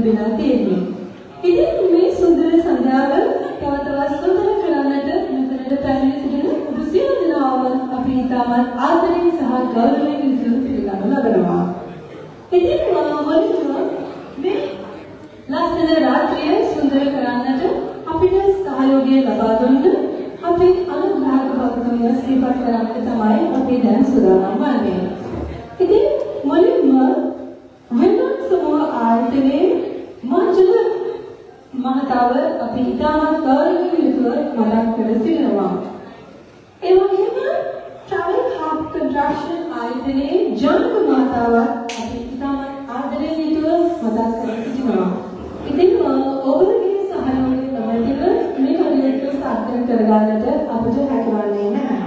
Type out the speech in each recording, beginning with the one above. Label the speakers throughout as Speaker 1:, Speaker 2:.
Speaker 1: ලැබෙලා තියෙන්නේ. ඉතින් මේ සුන්දර සඳහාව තවත් සුන්දර කරන්නට මෙතනට පැමිණ සිටින ඔබ සියලු දෙනාම අපි ඉතාමත් ආදරයෙන් සහ ගෞරවයෙන් යුතුව පිළිගනු ලබනවා. ඉතින් මොනිටර මේ ලස්සන රාත්‍රිය සුන්දර කරන්නට අපිට සහයෝගය ලබා දුන්න අපි අනුග්‍රහක බෞද්ධය සිහිපත් කරන්නට තමයි අපි දැන් සූදානම් වන්නේ. ඉතින් මුලින්ම වෙනත් සමූහ ආයතනයේ මංජල මහතාව අපි ඉතාමත් ගෞරවයෙන් යුතුව මතක් කර සිටිනවා. ඒ වගේම travel hub construction ආයතනයේ ජනක මහතාව අපි ඉතාමත් ආදරයෙන් යුතුව මතක් කර සිටිනවා. ඉතින් ඔබගේ සහයෝගය ලැබෙන්න මේ කටයුතු සාර්ථක කරගන්නට අපට හැකියවන්නේ නැහැ.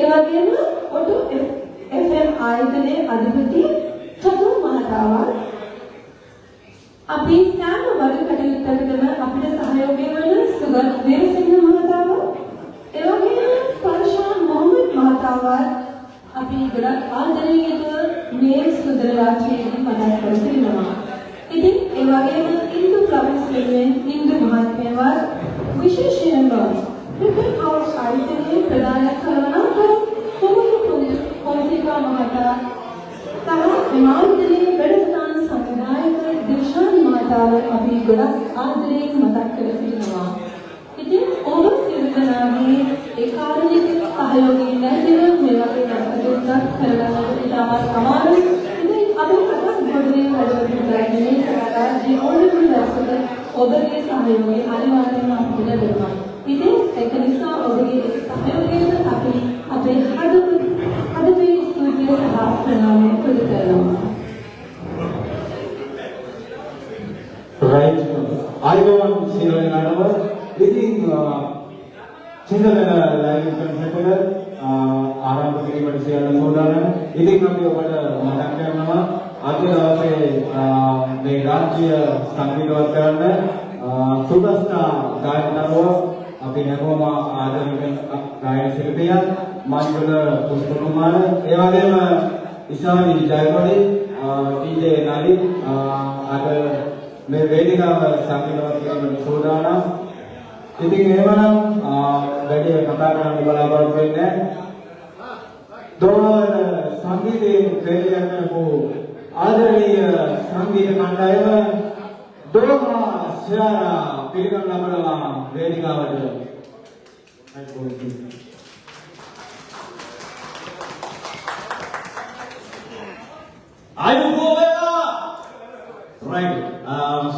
Speaker 1: ඒ වගේම ඔටෝ FM ආයතනයේ අධිපති චතුර් මහතාව අපි සෑම වර්ග කටයුත්තකටම අපිට සහයෝගය වන සුගත් වීරසිංහ මහතාව, ඒ වගේම පර්ෂාන් මොහමඩ් මහතාව අපි ගොඩක් ආදරයෙන් යුතුව මේ සුන්දර රාත්‍රියේදී මතක් කර සිටිනවා. ඉතින් ඒ වගේම ඉන්දු ප්‍රොවින්ස් වෙනුවෙන් ඉන්දු මහත්මයාවත් විශේෂයෙන්ම ක්‍රිකට් හවුස් ආයතනයේ ප්‍රධාන කළවනාක කොමිකා මහතා සහ විමානදලයේ වැඩසටහන් සංවිධායක දිල්ෂාන් මහතාව අපි ගොඩක් ආදරයෙන් මතක් කර සිටිනවා. ඉතින් ඔබ සියලු දෙනාගේ ඒකාන්තික සහයෝගයෙන් නැතිව මේ වගේ කටයුත්තක් කරගන්නට ඉතාමත් අමාරුයි. ඉතින් අපි ගොඩනේ වැඩසටහනේ කරලා ඕනෑම දවසක ඔබගේ සහයෝගය අනිවාර්යයෙන්ම අපිට ලැබෙනවා. ඉතින් ඒක නිසා ඔබගේ සහයෝගයෙන් අපි අපේ හදවතේ ස්තුතිය සහ ප්‍රණාමය පුද කරනවා.
Speaker 2: Right. ආයුබෝවන් සියලු දෙනාටම ඉතින් සිංහල ලයිව් කන්සර්ට් එක ආරම්භ කිරීමට සියල්ල සූදානම්. ඉතින් අපි ඔබට මතක් කරනවා අද දවසේ මේ රාජ්‍ය සංගීතවත් කරන්න සුබස්නා ගායකවරු අපි හැමෝම ආදරයෙන් ගායන ශිල්පියා මංගල පුෂ්පකුමාර, ඒ වගේම ඉෂානි ජයවඩි, ඩීජේ නාලි අද මේ වේදිකාව සංගීතවත් කිරීමට සූදානම්. ඉතින් එහෙමනම් වැඩි කතා කරන්න බලාපොරොත්තු වෙන්නේ දෝවන සංගීතයේ ප්‍රේරණය කරපු ආදරණීය සංගීත කණ්ඩායම දෝමා ශාරා පිළිගන්න ලබනවා වේදිකාවට.
Speaker 3: ආයුබෝවේලා right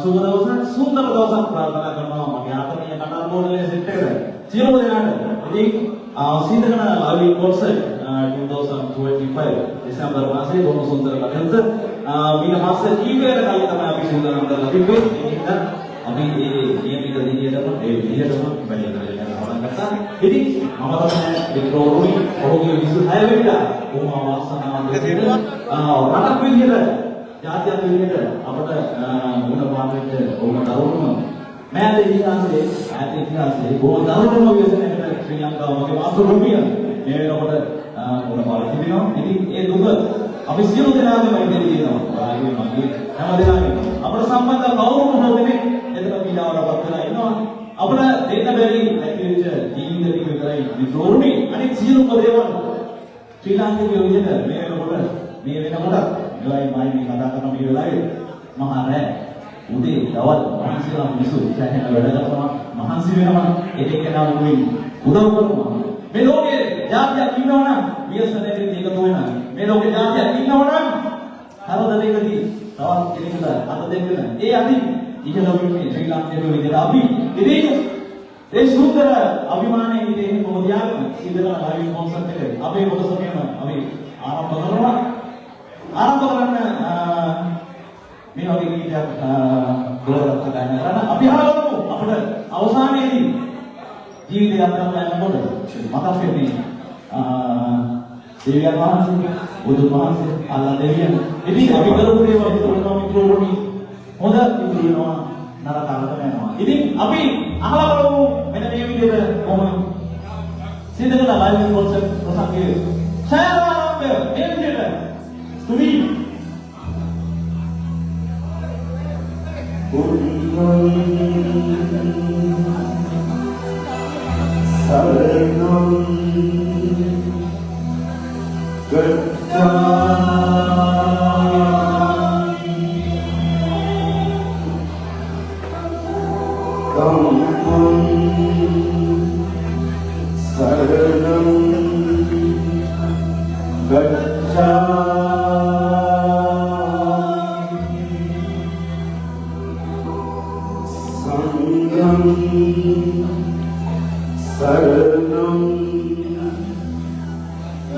Speaker 3: සුන්දර දවසක් ප්‍රාර්ථනා කරනවා මගේ ආත්මීය කටහඬ මෝඩලේ සෙට් එකට සියලු දෙනාට. ඉතින් සීතකන ලව්ලි කොන්සර්ට් 2025 දෙසැම්බර් මාසයේ බොහොම සුන්දර කටයුත්ත මීට මාස කීපයකට කලින් තමයි අපි සූදානම් කරලා තිබ්බේ. ඒක අපි මේ නියමිත දිනයටම ඒ විදිහටම වැඩි කරගෙන යන්න පටන් ගත්තා. ඉතින් මම තමයි වික්ටෝරුනි ඔහුගේ 26 වෙනිදා කොහොම වාසනාවක් දෙන්න රටක් විදිහට ජාතියක් විදිහට අපට මුණ පාවෙච්ච ඔහුම දරුණුම මෑත ඉතිහාසයේ බොහෝ දරුණුම ව්‍යසනයකට ශ්‍රී ලංකාව වගේ මාතෘභූමිය මේ වෙනකොට මුණ පාලා තිබෙනවා. ඉතින් ඒ දුක අපි සියලු දෙනාගේම ඉඳී තියෙනවා. ආයේ මගේ හැම දෙනාගේම අපට සම්බන්ධ කවුරුම හෝ දෙනෙක් එතන පීඩාවටපත් වෙලා ඉන්නවා. අපට දෙන්න බැරි නැතිවෙච්ච ජීවිත ටික විතරයි විතෝරුනේ. අනිත් සියලුම දේවල් ශ්‍රී ලාංකිකයෝ විදිහට මේ වෙනකොට මේවයි මම මේ කතා කරන මේ වෙලාවේ මහා රෑ උදේ දවල් මහන්සිලා මිනිස්සු ඉස්සරහට වැඩ කරනවා, මහන්සි වෙනවා, එක එකනා මුලින් උදව් කරනවා. මේ ලෝකේ ජාතියක් ඉන්නවනම් වියසනයේදී එකතු වෙනවා. මේ ලෝකේ ජාතියක් ඉන්නවනම් හරද දෙකදී තවත් කෙනෙකුට අත දෙන්න. ඒ අදි ඉහළම ශ්‍රී ලාංකිකයෝ විදිහට අපි ඉතින් ඒ සුන්දර අභිමානයේ ඉන්නේ කොහොමද යාළුවෝ සිදරන ලයිව් කොන්සර්ට් එක අපේ කොටසකම අපි ආරම්භ කරනවා. ආරම්භ කරන්න මේ වගේ කීයක් ගොඩක් ගන්න කරන අපි හරවමු අපිට අවසානයේදී ජීවිතය අත්දැකලා යනකොට මතක් වෙන්නේ දෙවියන් වහන්සේ, බුදුන් වහන්සේ, අල්ලා දෙවියන්. ඉතින් අපි කරපු දේවල් විතරම මිත්‍රෝරුනි හොඳ ඉතුරු වෙනවා, නරක අරගෙන යනවා. ඉතින් අපි අහලා බලමු මෙන්න මේ විදිහට කොහොම සිදෙන ලයිව් කොන්සර්ට් ප්‍රසංගයේ ඡායාරාමය මේ විදිහට ස්තුති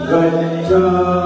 Speaker 2: Gacchami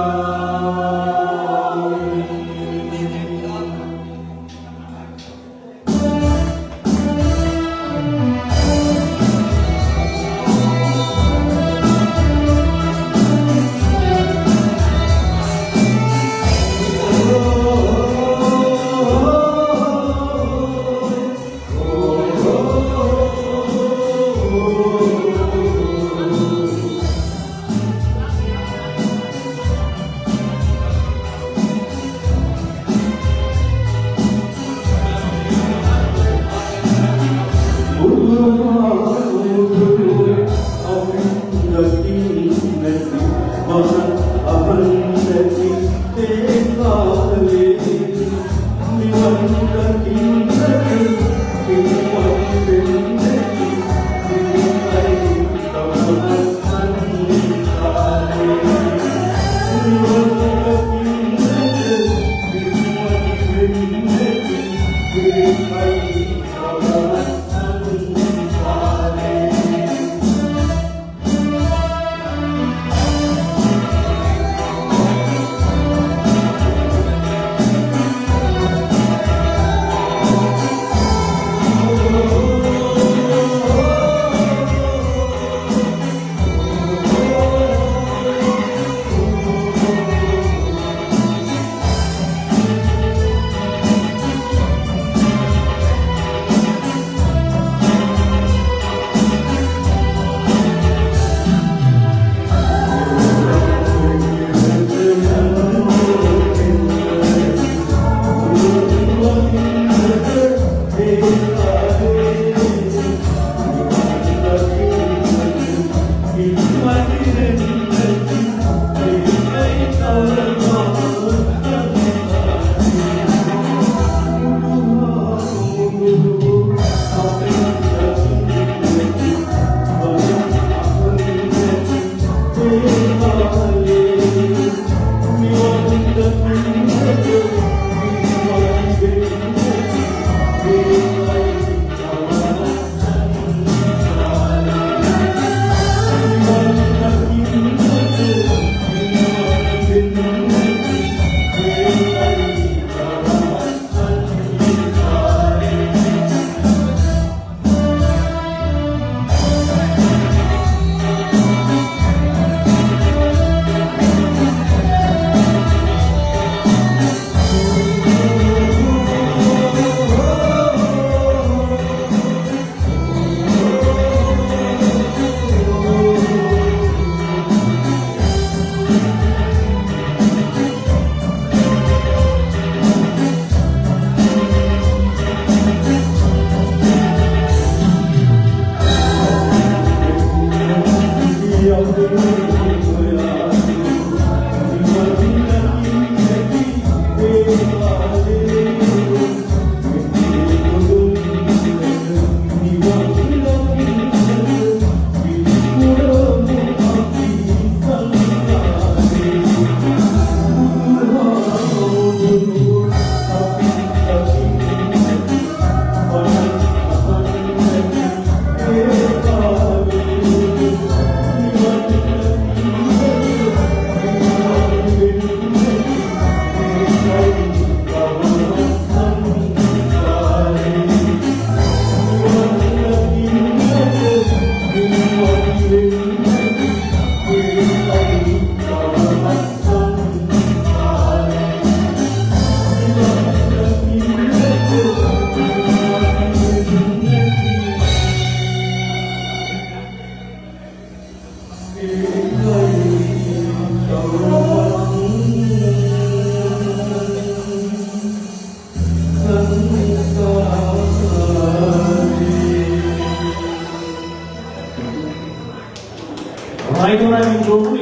Speaker 3: Night Running Group